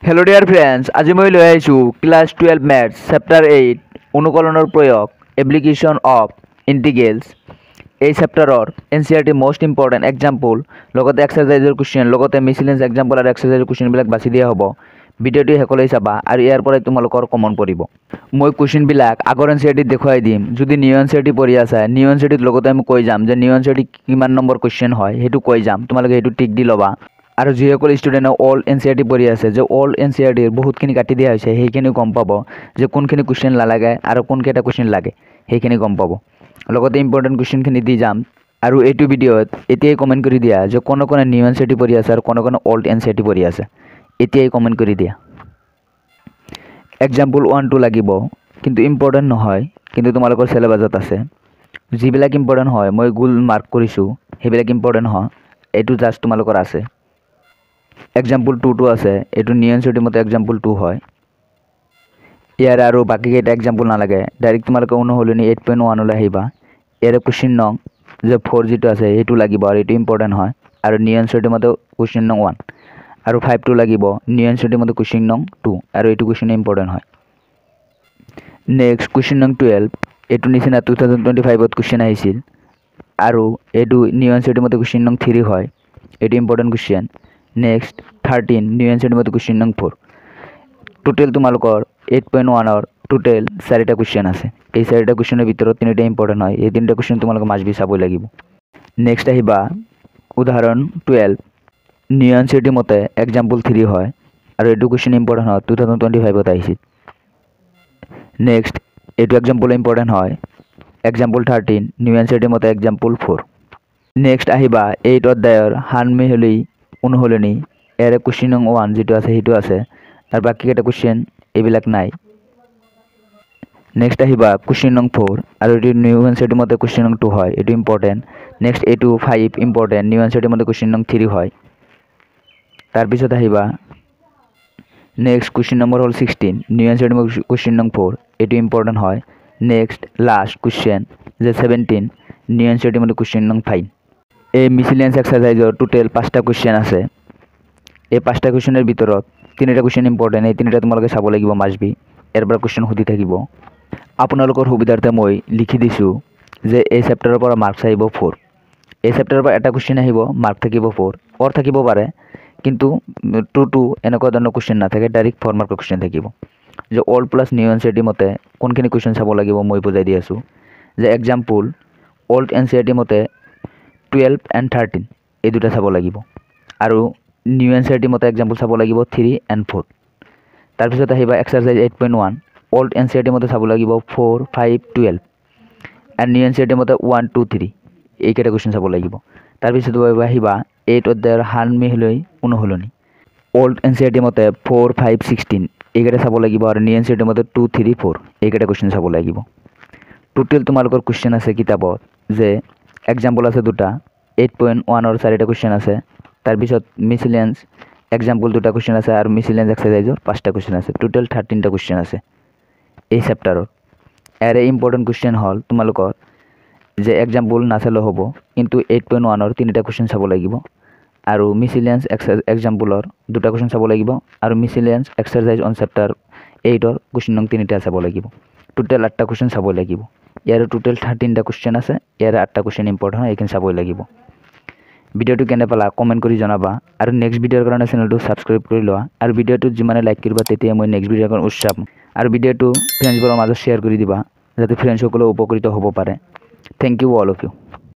Hello dear friends, আজি মই লৈ আহিছো ক্লাস 12 ম্যাথ চ্যাপ্টার 8 অনুকলনৰ প্ৰয়োগ এপ্লিকেশন অফ ইন্টিগ্ৰেলস। এই চ্যাপ্টাৰৰ এনসিআৰটি মোস্ট ইম্পৰ্টেন্ট এক্সাম্পল লগতে এক্সাৰসাইজৰ কোৱেশ্চন লগতে মিসেলেনিয়াস এক্সাম্পল আৰু এক্সাৰসাইজৰ কোৱেশ্চন বিলাক বাছি দিয়া হ'ব। ভিডিঅ'টো হেকলৈ চাবা আৰু ইয়াৰ পৰা তোমালোকৰ কমন পৰিব। মই কোৱেশ্চন বিলাক আগৰ এনসিআৰটি দেখুৱাই দিম। যদি নিউ এনসিআৰটি পঢ়ি আছা নিউ এনসিআৰটিৰ লগতে আমি কৈ যাম যে নিউ এনসিআৰটি কিমান নম্বৰ কোৱেশ্চন হয় হেতু কৈ যাম। তোমালোকে হেতু টিক দি লবা। আৰু যিসকল ষ্টুডেণ্টে অল এনসিআৰটি পঢ়ি আছে যে অল এনসিআৰটিৰ বহুতখিনি কাটি দিয়া হৈছে সেইখিনি গম পাব যে কোনখিনি কোৱেশ্চন নালাগে আৰু কোনকেইটা কোৱেশ্চন লাগে সেইখিনি গম পাব। লগতে ইম্পৰ্টেণ্ট কোৱেশ্চনখিনি দি যাম। আৰু এইটো ভিডিঅ'ত এতিয়াই কমেণ্ট কৰি দিয়া যে কোন কোন নিউ এনসিআৰটি পঢ়ি আছে আৰু কোন কোন অল্ড এনসিআৰটি পঢ়ি আছে। এতিয়াই কমেণ্ট কৰি দিয়া। এক্সাম্পল 1 2 লাগিব কিন্তু ইম্পৰ্টেণ্ট নহয়, কিন্তু তোমালোকৰ সিলেবাসত আছে। যিবিলাক ইম্পৰ্টেণ্ট হয় মই গোল মাৰ্ক কৰিছোঁ সেইবিলাক ইম্পৰ্টেণ্ট হয়, এইটো জাষ্ট তোমালোকৰ আছে। এক্সাম্পল 2 2 আছে, এইটো নিউ এনসিআৰটিৰ মতে এক্সাম্পল 2 হয়। ইয়াৰ আৰু বাকি কেইটা এক্সাম্পল নালাগে, ডাইৰেক্ট তোমালোকে অনুসলনি 8.1 লৈ আহিবা। ইয়াৰ কোৱেশ্চন নং যে 4 যিটো আছে সেইটো লাগিব আৰু এইটো ইম্পৰ্টেণ্ট হয় আৰু নিউ এনসিআৰটিৰ মতে কোৱেশ্চন নং 1 আৰু 5 2 লাগিব। নিউ এনসিআৰটিৰ মতে কোৱেশ্চন নং 2 আৰু এইটো কোৱেশ্চন ইম্পৰ্টেণ্ট হয়। নেক্সট কোৱেশ্চন নং 12, এইটো নিচিনা 2025ত কোৱেশ্চন আহিছিল আৰু এইটো নিউ এনসিআৰটিৰ মতে কোৱেশ্চন নং 3 হয়, এইটো ইম্পৰ্টেণ্ট কোৱেশ্চন। নেক্সট 13 নিউ এনসিআৰটিৰ মতে কোৱেশ্চন নং 4। টোটেল তোমালোকৰ 8.1ৰ টোটেল 4টা কোৱেশ্চন আছে। এই 4টা কোৱেশ্চনৰ ভিতৰত 3টা ইম্পৰ্টেণ্ট হয়। এই 3টা কোৱেশ্চন তোমালোকে মাছবি চাবই লাগিব। নেক্সট আহিবা উদাহৰণ 12, নিউ এনসিআৰটিৰ মতে এক্সাম্পল 3 হয় আৰু এইটো কোৱেশ্চন ইম্পৰ্টেণ্ট হয় 2025ত আহিছিল। নেক্সট এইটো এক্সাম্পল ইম্পৰ্টেণ্ট হয় এক্সাম্পল 13 নিউ এনসিআৰটিৰ মতে এক্সাম্পল 4। নেক্সট আহিবা 8 অধ্যায়ৰ হানমিহলি অনুসলনি, ইয়াৰে কোৱেশ্চন নং 1 যিটো আছে সেইটো আছে আৰু বাকি কেইটা কোৱেশ্চন এইবিলাক নাই। নেক্সট আহিবা কোৱেশ্চন নং 4 আৰু এইটো নিউ এনসিআৰটিৰ মতে কোৱেশ্চন নং 2 হয়, এইটো ইম্পৰ্টেণ্ট। নেক্সট এইটো 5 ইম্পৰ্টেণ্ট, নিউ এনসিআৰটিৰ মতে কোৱেশ্চন নং 3 হয়। তাৰপিছত আহিবা নেক্সট কোৱেশ্চন নম্বৰ হ'ল 16, নিউ এনসিআৰটিৰ মতে কোৱেশ্চন নং 4, এইটো ইম্পৰ্টেণ্ট হয়। নেক্সট লাষ্ট কোৱেশ্চন যে 17, নিউ এনসিআৰটিৰ মতে কোৱেশ্চন নং 5। এই মিসেলেনিয়াস এক্সাৰসাইজৰ টোটেল 5টা কোৱেশ্চন আছে। এই 5টা কোৱেশ্চনৰ ভিতৰত 3টা কোৱেশ্চন ইম্পৰ্টেণ্ট, এই 3টা তোমালোকে চাব লাগিব মাছবি। ইয়াৰ পৰা কোৱেশ্চন সুধি থাকিব। আপোনালোকৰ সুবিধাৰ্থে মই লিখি দিছোঁ যে এই চেপ্টাৰৰ পৰা মাৰ্কছ আহিব 4। এই চেপ্টাৰৰ পৰা এটা কোৱেশ্চন আহিব, মাৰ্ক থাকিব 4 অৰ থাকিব পাৰে, কিন্তু 2 2 এনেকুৱা ধৰণৰ কোৱেশ্চন নাথাকে, ডাইৰেক্ট 4 মাৰ্কৰ কোৱেশ্চন থাকিব। যে অল প্লাছ নিউ এনসিআৰটিৰ মতে কোনখিনি কোৱেশ্চন চাব লাগিব মই বুজাই দি আছোঁ। যে এক্সাম্পল অল্ড এনসিআৰটিৰ মতে 12 and 13 এই দুটা চাব লাগিব আৰু নিউ এনসিআৰটিৰ মতে এক্সাম্পল চাব লাগিব 3 and 4। তাৰপিছত আহিবা এক্সাৰসাইজ 8.1, অল্ড এনসিআৰটিৰ মতে চাব লাগিব 4 5 12 and নিউ এনসিআৰটিৰ মতে 1 2 3 এইকেইটা কোৱেশ্চন চাব লাগিব। তাৰপিছত আহিবা 8 অধ্যায়ৰ হানমিহলি অনুসলনি, অল্ড এনসিআৰটিৰ মতে 4 5 16 এইকেইটা চাব লাগিব আৰু নিউ এনসিআৰটিৰ মতে 2 3 4 এইকেইটা কোৱেশ্চন চাব লাগিব। টোটেল তোমালোকৰ কোৱেশ্চন আছে কিতাপত যে এক্সাম্পল আছে 2টা, 8.1ৰ 4টা কোৱেশ্চন আছে। তাৰপিছত মিসেলেনিয়াস এক্সাম্পল 2টা কোৱেশ্চন আছে আৰু মিসেলেনিয়াস এক্সাৰসাইজৰ 5টা কোৱেশ্চন আছে। টোটেল 13টা কোৱেশ্চন আছে এই চেপ্টাৰৰ। ইয়াৰে ইম্পৰ্টেণ্ট কোৱেশ্চন হ'ল তোমালোকৰ যে এক্সাম্পল নাচালেও হ'ব, কিন্তু 8.1ৰ 3টা কোৱেশ্চন চাব লাগিব আৰু মিসেলেনিয়াস এক্সাম্পলৰ 2টা কোৱেশ্চন চাব লাগিব আৰু মিসেলেনিয়াস এক্সাৰসাইজ অন চেপ্টাৰ 8ৰ কোৱেশ্চন নং 3টা চাব লাগিব। টোটেল 8টা কোৱেশ্চন চাব লাগিব। ইয়াৰে টোটেল 13টা কোৱেশ্চন আছে, ইয়াৰে 8টা কোৱেশ্চন ইম্পৰ্টেণ্ট হয়, এইখিনি চাবই লাগিব। ভিডিঅ'টো কেনে পালা কমেণ্ট কৰি জনাবা আৰু নেক্সট ভিডিঅ'ৰ কাৰণে চেনেলটো ছাবস্ক্ৰাইব কৰি লোৱা আৰু ভিডিঅ'টো যিমানে লাইক কৰিবা তেতিয়া মই নেক্সট ভিডিঅ'ৰ কাৰণে উৎসাহ পাম। আৰু ভিডিঅ'টো ফ্ৰেণ্ডছবোৰৰ মাজত শ্বেয়াৰ কৰি দিবা যাতে ফ্ৰেণ্ডছসকলেও উপকৃত হ'ব পাৰে। Thank you all of U.